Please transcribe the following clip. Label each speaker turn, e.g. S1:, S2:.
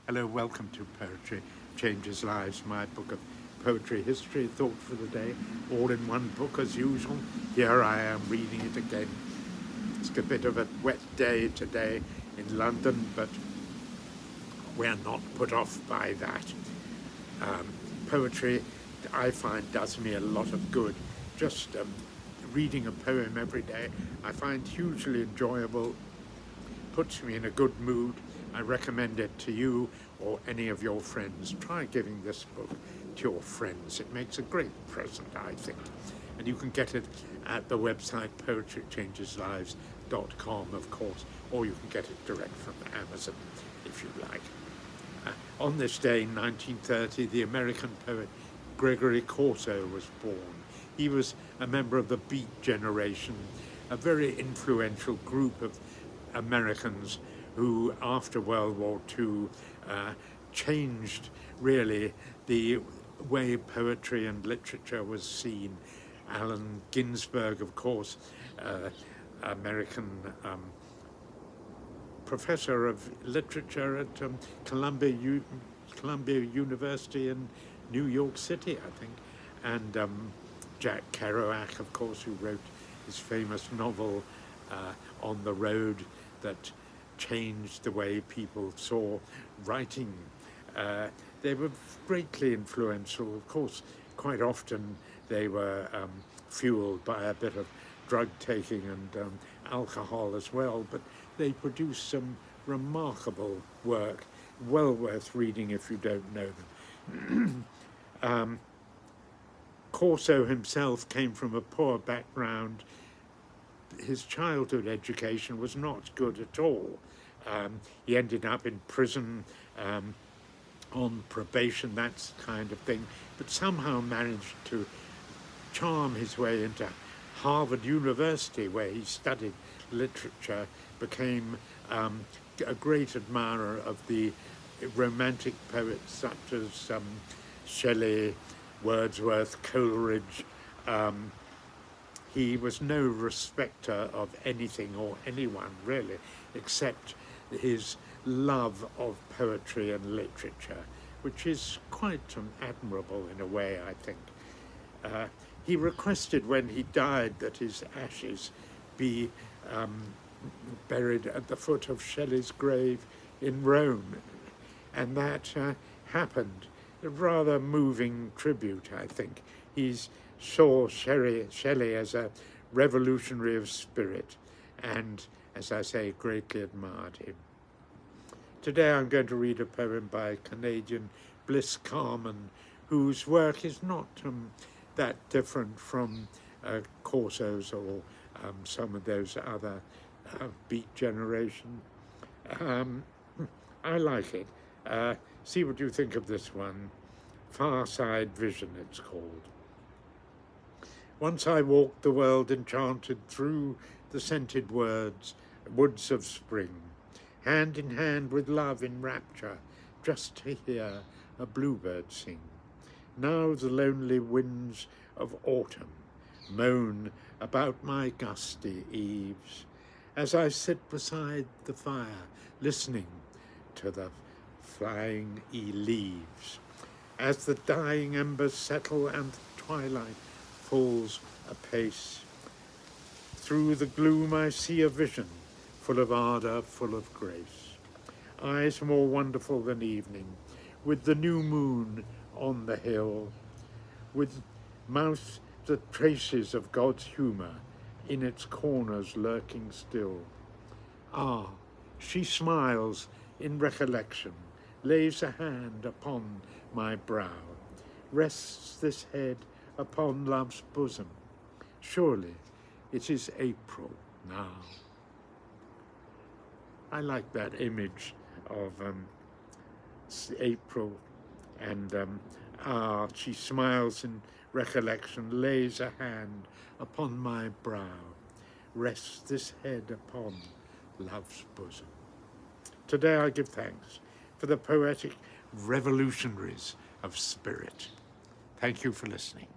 S1: Hello, welcome to Poetry Changes Lives, my book of poetry, history, thought for the day, all in one book as usual. Here I am reading it again. It's a bit of a wet day today in London, but we're not put off by that. Poetry, I find, does me a lot of good. Just reading a poem every day, I find hugely enjoyable, puts me in a good mood. I recommend it to you or any of your friends. Try giving this book to your friends. It makes a great present, I think. And you can get it at the website poetrychangeslives.com, of course, or you can get it direct from Amazon if you like. On this day in 1930, the American poet Gregory Corso was born. He was a member of the Beat generation, a very influential group of Americans who, after World War II, changed really the way poetry and literature was seen. Allen Ginsberg, of course, American professor of literature at Columbia University in New York City, I think, and Jack Kerouac, of course, who wrote his famous novel On the Road that changed the way people saw writing. They were greatly influential. Of course, quite often they were fueled by a bit of drug taking and alcohol as well, but they produced some remarkable work, well worth reading if you don't know them. Corso himself came from a poor background. His childhood education was not good at all. He ended up in prison on probation, that kind of thing, but somehow managed to charm his way into Harvard University, where he studied literature, became a great admirer of the romantic poets such as Shelley, Wordsworth, Coleridge. He was no respecter of anything or anyone, really, except his love of poetry and literature, which is quite admirable in a way, I think. He requested when he died that his ashes be buried at the foot of Shelley's grave in Rome, and that happened. A rather moving tribute, I think. He saw Shelley as a revolutionary of spirit and, as I say, greatly admired him. Today I'm going to read a poem by Canadian Bliss Carman, whose work is not that different from Corso's or some of those other Beat generation. I like it. See what you think of this one. Fireside Vision, it's called. Once I walked the world enchanted through the scented woods of spring, hand in hand with love in rapture, just to hear a bluebird sing. Now the lonely winds of autumn moan about my gusty eaves, as I sit beside the fire, listening to the flying leaves. As the dying embers settle and the twilight falls apace, through the gloom I see a vision, full of ardour, full of grace. Eyes more wonderful than evening, with the new moon on the hill, with mouth the traces of God's humour in its corners lurking still. Ah, she smiles in recollection, lays a hand upon my brow, rests this head upon love's bosom. Surely it is April now. I like that image of April, and she smiles in recollection, lays a hand upon my brow, rests this head upon love's bosom. Today I give thanks for the poetic revolutionaries of spirit. Thank you for listening.